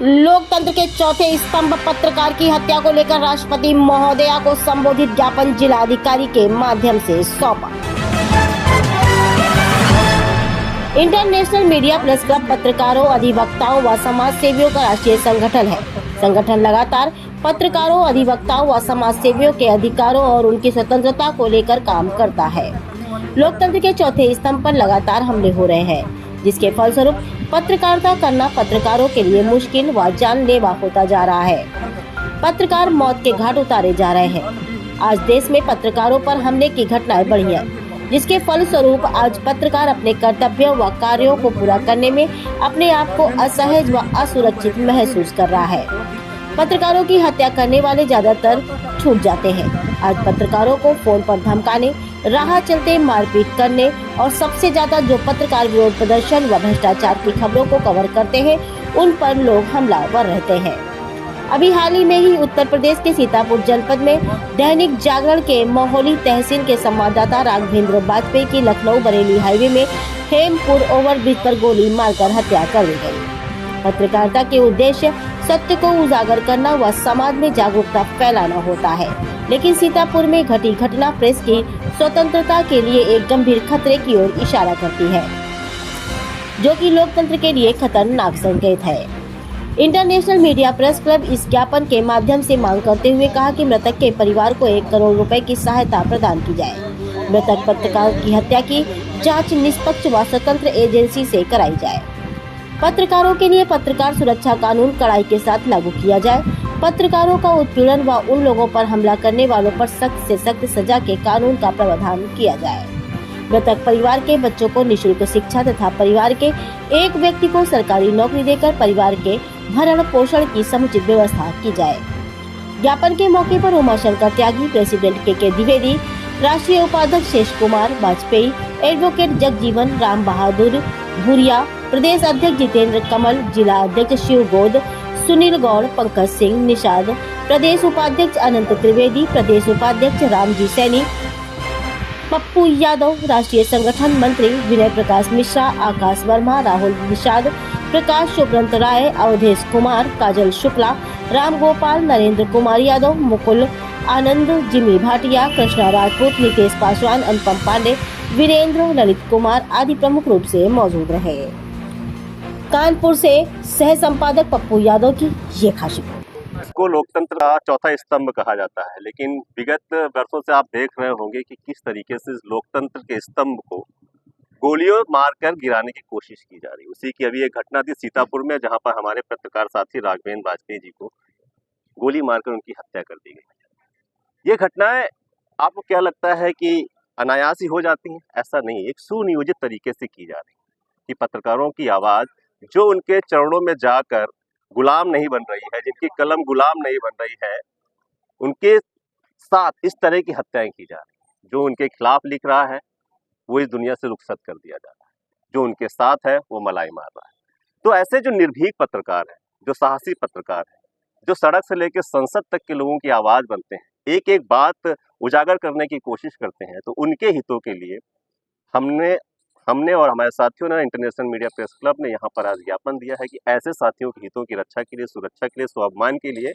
लोकतंत्र के चौथे स्तंभ पत्रकार की हत्या को लेकर राष्ट्रपति महोदया को संबोधित ज्ञापन जिलाधिकारी के माध्यम से सौंपा। इंटरनेशनल मीडिया प्रेस क्लब पत्रकारों, अधिवक्ताओं व समाज सेवियों का राष्ट्रीय संगठन है। संगठन लगातार पत्रकारों, अधिवक्ताओं व समाज सेवियों के अधिकारों और उनकी स्वतंत्रता को लेकर काम करता है। लोकतंत्र के चौथे स्तंभ पर लगातार हमले हो रहे हैं, जिसके फलस्वरूप पत्रकारिता करना पत्रकारों के लिए मुश्किल व जानलेवा होता जा रहा है। पत्रकार मौत के घाट उतारे जा रहे हैं। आज देश में पत्रकारों पर हमले की घटनाएं बढ़ी हैं, जिसके फलस्वरूप आज पत्रकार अपने कर्तव्यों व कार्यों को पूरा करने में अपने आप को असहज व असुरक्षित महसूस कर रहा है। पत्रकारों की हत्या करने वाले ज्यादातर छूट जाते हैं। आज पत्रकारों को फोन पर धमकाने, राह चलते मारपीट करने और सबसे ज्यादा जो पत्रकार विरोध प्रदर्शन व भ्रष्टाचार की खबरों को कवर करते हैं, उन पर लोग हमलावर रहते हैं। अभी हाल ही में ही उत्तर प्रदेश के सीतापुर जनपद में दैनिक जागरण के मोहाली तहसील के संवाददाता राघवेंद्र वाजपेयी की लखनऊ बरेली हाईवे में हेमपुर ओवरब्रिज पर गोली मारकर हत्या कर दी गई। पत्रकारिता के उद्देश्य सत्य को उजागर करना व समाज में जागरूकता फैलाना होता है, लेकिन सीतापुर में घटी घटना प्रेस की स्वतंत्रता के लिए एक गंभीर खतरे की ओर इशारा करती है, जो कि लोकतंत्र के लिए खतरनाक संकेत है। इंटरनेशनल मीडिया प्रेस क्लब इस ज्ञापन के माध्यम से मांग करते हुए कहा कि मृतक के परिवार को 1 करोड़ रुपए की सहायता प्रदान की जाए। मृतक पत्रकार की हत्या की जांच निष्पक्ष व स्वतंत्र एजेंसी से कराई जाए। पत्रकारों के लिए पत्रकार सुरक्षा कानून कड़ाई के साथ लागू किया जाए। पत्रकारों का उत्पीड़न व उन लोगों पर हमला करने वालों पर सख्त से सख्त सजा के कानून का प्रावधान किया जाए। मृतक परिवार के बच्चों को निःशुल्क शिक्षा तथा परिवार के एक व्यक्ति को सरकारी नौकरी देकर परिवार के भरण पोषण की समुचित व्यवस्था की जाए। ज्ञापन के मौके पर उमाशंकर त्यागी, प्रेसिडेंट के द्विवेदी, राष्ट्रीय उपाध्यक्ष शेष कुमार वाजपेयी, एडवोकेट जगजीवन राम बहादुर भूरिया, प्रदेश अध्यक्ष जितेंद्र कमल, जिला अध्यक्ष शिव गोद, सुनील गौड़, पंकज सिंह निषाद, प्रदेश उपाध्यक्ष अनंत त्रिवेदी, प्रदेश उपाध्यक्ष रामजी सैनी, पप्पू यादव, राष्ट्रीय संगठन मंत्री विनय प्रकाश मिश्रा, आकाश वर्मा, राहुल निषाद, प्रकाश सुब्रत राय, अवधेश कुमार, काजल शुक्ला, राम गोपाल, नरेंद्र कुमार यादव, मुकुल आनंद, जिमी भाटिया, कृष्णा राजपूत, नितेश पासवान, अनुपम पांडे, वीरेंद्र, ललित कुमार आदि प्रमुख रूप से मौजूद रहे। कानपुर से सह संपादक पप्पू यादव की ये खास रिपोर्ट। इसको लोकतंत्र का चौथा स्तंभ कहा जाता है, लेकिन विगत वर्षों से आप देख रहे होंगे कि किस तरीके से लोकतंत्र के स्तंभ को गोलियों मारकर गिराने की कोशिश की जा रही है। उसी की अभी एक घटना थी सीतापुर में, जहां पर हमारे पत्रकार साथी राघवेंद्र वाजपेयी जी को गोली मारकर उनकी हत्या कर दी गई। ये घटनाएं आपको क्या लगता है कि अनायास ही हो जाती हैं? ऐसा नहीं, एक सुनियोजित तरीके से की जा रही है कि पत्रकारों की आवाज जो उनके चरणों में जाकर गुलाम नहीं बन रही है, जिनकी कलम गुलाम नहीं बन रही है, उनके साथ इस तरह की हत्याएं की जा रही है। जो उनके खिलाफ लिख रहा है वो इस दुनिया से रुखसत कर दिया जा रहा है, जो उनके साथ है वो मलाई मार रहा है। तो ऐसे जो निर्भीक पत्रकार हैं, जो साहसी पत्रकार हैं, जो सड़क से लेकर संसद तक के लोगों की आवाज बनते हैं, एक एक बात उजागर करने की कोशिश करते हैं, तो उनके हितों के लिए हमने और हमारे साथियों ने इंटरनेशनल मीडिया प्रेस क्लब ने यहाँ पर आज ज्ञापन दिया है कि ऐसे साथियों के हितों की रक्षा के लिए, सुरक्षा के लिए, स्वाभिमान के लिए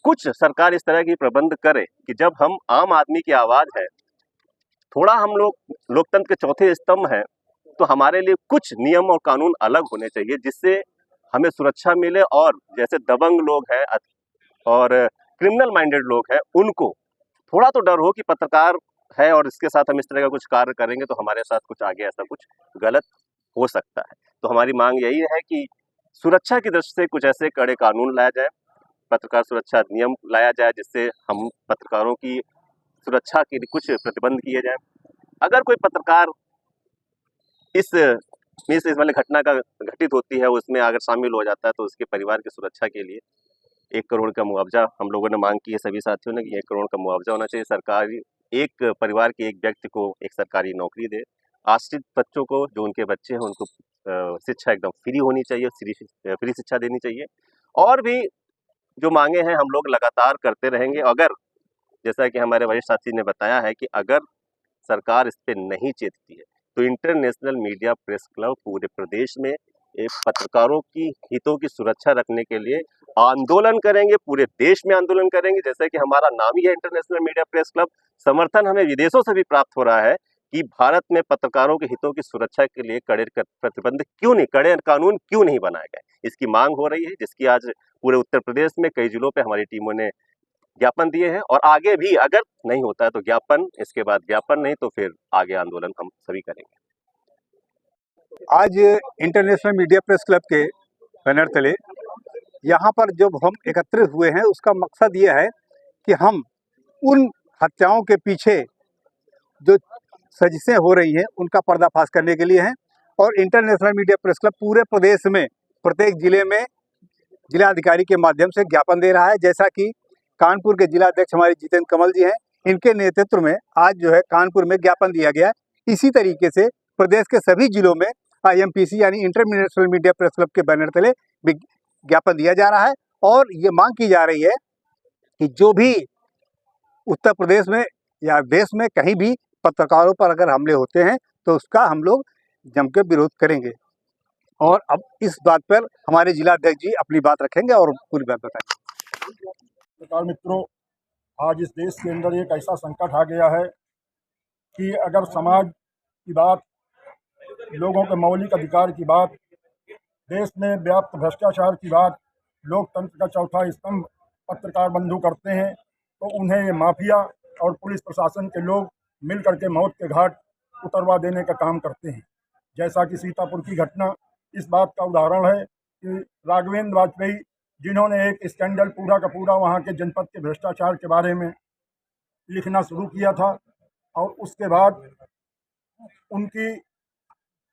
कुछ सरकार इस तरह की प्रबंध करे कि जब हम आम आदमी की आवाज है, थोड़ा हम लोग लोकतंत्र के चौथे स्तंभ हैं, तो हमारे लिए कुछ नियम और कानून अलग होने चाहिए, जिससे हमें सुरक्षा मिले और जैसे दबंग लोग हैं और क्रिमिनल माइंडेड लोग हैं, उनको थोड़ा तो डर हो कि पत्रकार है और इसके साथ हम इस तरह का कुछ कार्य करेंगे तो हमारे साथ कुछ आगे ऐसा कुछ गलत हो सकता है। तो हमारी मांग यही है कि सुरक्षा की दृष्टि से कुछ ऐसे कड़े कानून लाया जाए, पत्रकार सुरक्षा अधिनियम लाया जाए, जिससे हम पत्रकारों की सुरक्षा के लिए कुछ प्रतिबंध किए जाए। अगर कोई पत्रकार इस वाली घटना का घटित होती है, उसमें अगर शामिल हो जाता है, तो उसके परिवार की सुरक्षा के लिए 1 करोड़ का मुआवजा हम लोगों ने मांग की है, सभी साथियों ने कि 1 करोड़ का मुआवजा होना चाहिए। सरकारी एक परिवार के एक व्यक्ति को एक सरकारी नौकरी दे। आश्रित बच्चों को, जो उनके बच्चे हैं, उनको शिक्षा एकदम फ्री होनी चाहिए, फ्री शिक्षा देनी चाहिए। और भी जो मांगे हैं हम लोग लगातार करते रहेंगे। अगर जैसा कि हमारे वरिष्ठ साथी ने बताया है कि अगर सरकार इस पे नहीं चेतती है, तो इंटरनेशनल मीडिया प्रेस क्लब पूरे प्रदेश में पत्रकारों की हितों की सुरक्षा रखने के लिए आंदोलन करेंगे, पूरे देश में आंदोलन करेंगे। जैसे कि हमारा नाम ही है इंटरनेशनल मीडिया प्रेस क्लब। समर्थन हमें विदेशों से भी प्राप्त हो रहा है कि भारत में पत्रकारों के हितों की सुरक्षा के लिए कड़े कानून क्यों नहीं बनाए गए, इसकी मांग हो रही है, जिसकी आज पूरे उत्तर प्रदेश में कई जिलों पे हमारी टीमों ने ज्ञापन दिए हैं। और आगे भी अगर नहीं होता है तो ज्ञापन, इसके बाद ज्ञापन नहीं तो फिर आगे आंदोलन हम सभी करेंगे। आज इंटरनेशनल मीडिया प्रेस क्लब के बैनर तले यहाँ पर जब हम एकत्रित हुए हैं, उसका मकसद ये है कि हम उन हत्याओं के पीछे जो साजिशें हो रही हैं उनका पर्दाफाश करने के लिए हैं। और इंटरनेशनल मीडिया प्रेस क्लब पूरे प्रदेश में प्रत्येक जिले में जिलाधिकारी के माध्यम से ज्ञापन दे रहा है। जैसा कि कानपुर के जिलाध्यक्ष हमारे जितेंद्र कमल जी हैं, इनके नेतृत्व में आज जो है कानपुर में ज्ञापन दिया गया है। इसी तरीके से प्रदेश के सभी जिलों में IMPC यानी इंटरनेशनल मीडिया प्रेस क्लब के बैनर तले ज्ञापन दिया जा रहा है। और ये मांग की जा रही है कि जो भी उत्तर प्रदेश में या देश में कहीं भी पत्रकारों पर अगर हमले होते हैं तो उसका हम लोग जम के विरोध करेंगे। और अब इस बात पर हमारे जिलाध्यक्ष जी अपनी बात रखेंगे और पूरी बात बताएंगे। पत्रकार मित्रों, आज इस देश के अंदर एक ऐसा संकट आ गया है कि अगर समाज की बात, लोगों के मौलिक अधिकार की बात, देश में व्याप्त भ्रष्टाचार की बात, लोकतंत्र का चौथा स्तंभ पत्रकार बंधु करते हैं तो उन्हें ये माफिया और पुलिस प्रशासन के लोग मिल करके मौत के घाट उतरवा देने का काम करते हैं। जैसा कि सीतापुर की घटना इस बात का उदाहरण है कि राघवेंद्र वाजपेयी, जिन्होंने एक स्कैंडल पूरा का पूरा वहाँ के जनपद के भ्रष्टाचार के बारे में लिखना शुरू किया था और उसके बाद उनकी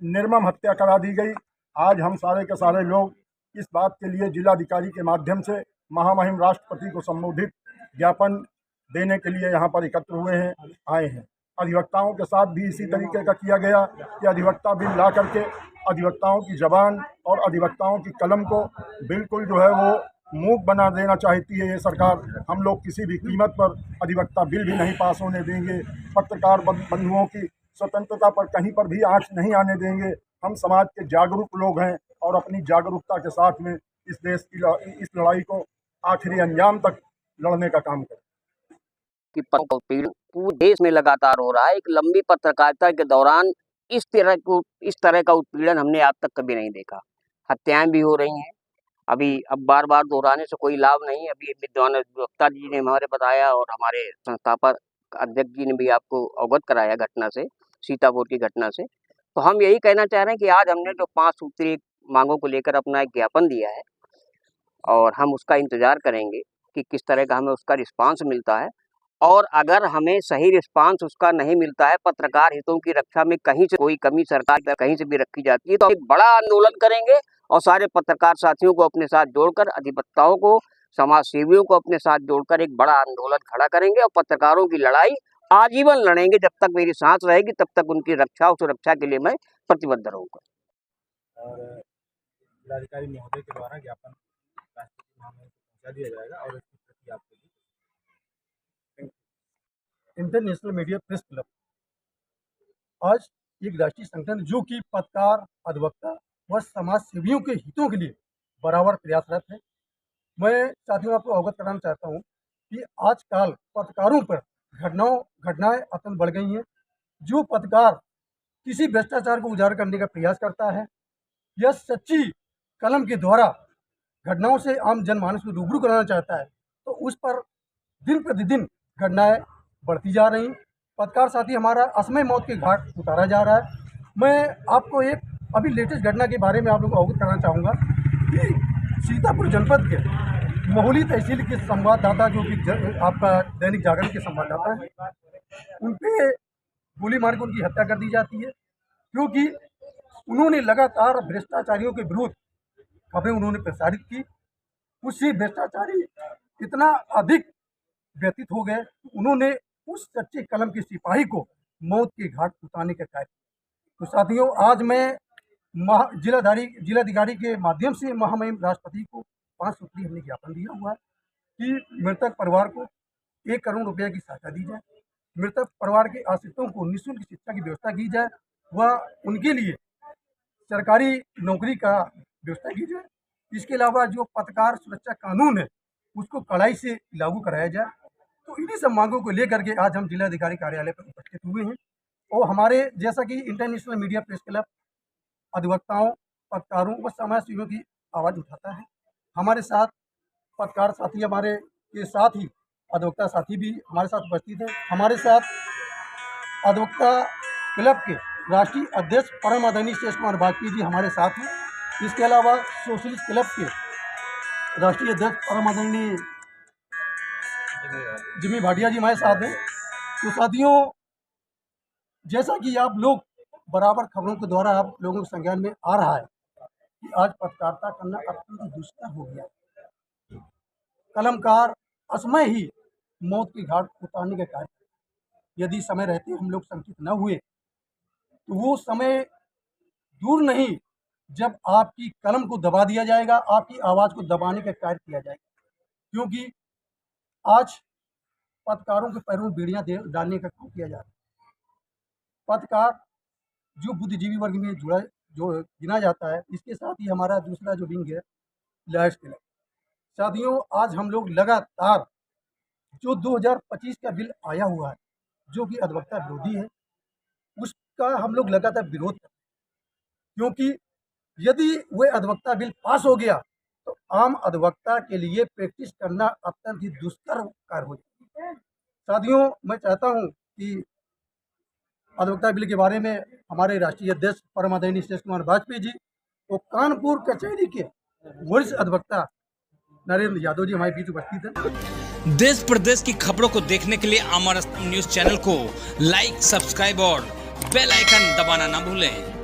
निर्मम हत्या करा दी गई। आज हम सारे के सारे लोग इस बात के लिए जिलाधिकारी के माध्यम से महामहिम राष्ट्रपति को संबोधित ज्ञापन देने के लिए यहाँ पर एकत्र हुए हैं, आए हैं। अधिवक्ताओं के साथ भी इसी तरीके का किया गया कि अधिवक्ता बिल ला करके अधिवक्ताओं की जबान और अधिवक्ताओं की कलम को बिल्कुल जो है वो मूक बना देना चाहती है ये सरकार। हम लोग किसी भी कीमत पर अधिवक्ता बिल भी नहीं पास होने देंगे। पत्रकार बंधुओं की स्वतंत्रता पर कहीं पर भी आँच नहीं आने देंगे। हम समाज के जागरूक लोग हैं और अपनी जागरूकता के साथ में इस देश की इस लड़ाई को आखिरी अंजाम तक लड़ने का काम करें। कि उत्पीड़न पूरे देश में लगातार हो रहा है। एक लंबी पत्रकारिता के दौरान इस तरह का उत्पीड़न हमने आज तक कभी नहीं देखा। हत्याएं भी हो रही हैं। अभी अब बार बार दोहराने से कोई लाभ नहीं। अभी विद्वान अधिवक्ता जी ने हमारे बताया और हमारे संस्थापक अध्यक्ष जी ने भी आपको अवगत कराया घटना से, सीतापुर की घटना से। तो हम यही कहना चाह रहे हैं कि आज हमने जो 5 सूत्रीय मांगों को लेकर अपना एक ज्ञापन दिया है और हम उसका इंतजार करेंगे कि किस तरह का हमें उसका रिस्पांस मिलता है। और अगर हमें सही रिस्पांस उसका नहीं मिलता है, पत्रकार हितों की रक्षा में कहीं से कोई कमी सरकार की कहीं से भी रखी जाती है, तो एक बड़ा आंदोलन करेंगे और सारे पत्रकार साथियों को अपने साथ जोड़कर, अधिवक्ताओं को, समाज सेवियों को अपने साथ जोड़कर एक बड़ा आंदोलन खड़ा करेंगे और पत्रकारों की लड़ाई आजीवन लड़ेंगे। जब तक मेरी सांस रहेगी तब तक उनकी रक्षा और सुरक्षा के लिए मैं प्रतिबद्ध रहूंगा। और जिलाधिकारी महोदय के द्वारा ज्ञापन राष्ट्रपति महोदय को पहुंचा दिया जाएगा और इसकी प्रति आपको इंटरनेशनल मीडिया प्रेस क्लब आज एक राष्ट्रीय संगठन जो कि पत्रकार, अधिवक्ता व समाज सेवियों के हितों के लिए बराबर प्रयासरत है। मैं साथियों आपको अवगत कराना चाहता हूं कि आजकल पत्रकारों पर घटनाएं अत्यंत बढ़ गई हैं। जो पत्रकार किसी भ्रष्टाचार को उजागर करने का प्रयास करता है या सच्ची कलम के द्वारा घटनाओं से आम जनमानस को रूबरू कराना चाहता है तो उस पर दिन प्रतिदिन घटनाएं बढ़ती जा रही। पत्रकार साथी हमारा असमय मौत के घाट उतारा जा रहा है। मैं आपको एक अभी लेटेस्ट घटना के बारे में आप लोगों को अवगत कराना चाहूँगा कि सीतापुर जनपद के महुली तहसील के संवाददाता जो कि आपका दैनिक जागरण के संवाददाता हैं, उन पर गोली मार के उनकी हत्या कर दी जाती है क्योंकि उन्होंने लगातार भ्रष्टाचारियों के विरुद्ध खबरें उन्होंने प्रसारित की। उससे भ्रष्टाचारी इतना अधिक व्यतीत हो गए, उन्होंने उस सच्चे कलम के सिपाही को मौत के घाट उतारने का कार्य। तो साथियों, आज मैं जिलाधिकारी के माध्यम से महामहिम राष्ट्रपति को 5 सूत्रीय हमने ज्ञापन दिया हुआ है कि मृतक परिवार को 1 करोड़ रुपये की सहायता दी जाए, मृतक परिवार के आश्रितों को निःशुल्क शिक्षा की व्यवस्था की जाए व उनके लिए सरकारी नौकरी का व्यवस्था की जाए। इसके अलावा जो पत्रकार सुरक्षा कानून है उसको कड़ाई से लागू कराया जाए। तो इन्हीं सब मांगों को लेकर के आज हम जिलाधिकारी कार्यालय पर उपस्थित हुए हैं और हमारे जैसा कि इंटरनेशनल मीडिया प्रेस क्लब अधिवक्ताओं, पत्रकारों व समाज सेवियों की आवाज़ उठाता है। हमारे साथ पत्रकार साथी हमारे के साथ ही अधिवक्ता साथी भी हमारे साथ उपस्थित हैं। हमारे साथ अधिवक्ता क्लब के राष्ट्रीय अध्यक्ष परम आदरणीय शेष कुमार वाजपेयी जी हमारे साथ हैं। इसके अलावा सोशलिस्ट क्लब के राष्ट्रीय अध्यक्ष परम आदरणीय जिमी भाटिया जी हमारे साथ हैं। तो साथियों, जैसा कि आप लोग बराबर खबरों के द्वारा आप लोगों के संज्ञान में आ रहा है कि आज पत्रकारिता करना अत्यंत दुष्कर हो गया। कलमकार असमय ही मौत की घाट उतारने के कार्य, यदि समय रहते हम लोग संकित न हुए तो वो समय दूर नहीं जब आपकी कलम को दबा दिया जाएगा, आपकी आवाज़ को दबाने का कार्य किया जाएगा। क्योंकि आज पत्रकारों के पैरों में बेड़ियां डालने का काम किया जा रहा है। पत्रकार जो बुद्धिजीवी वर्ग में जो गिना जाता है, इसके साथ ही हमारा दूसरा जो विंग है लॉयर्स क्लब। साथियों, आज हम लोग लगातार जो 2025 का बिल आया हुआ है जो कि अधिवक्ता विरोधी है, उसका हम लोग लगातार विरोध करते हैं। क्योंकि यदि वह अधिवक्ता बिल पास हो गया तो आम अधिवक्ता के लिए प्रैक्टिस करना अत्यंत ही दुष्कर कार्य हो जाएगा। साथियों, मैं चाहता हूं कि अधिवक्ता बिल के बारे में हमारे राष्ट्रीय अध्यक्ष परम आदरणीय शेष कुमार वाजपेयी जी और कानपुर कचहरी के वरिष्ठ अधिवक्ता नरेंद्र यादव जी हमारे बीच उपस्थित हैं। देश प्रदेश की खबरों को देखने के लिए अमर न्यूज चैनल को लाइक, सब्सक्राइब और बेल आइकन दबाना ना भूलें।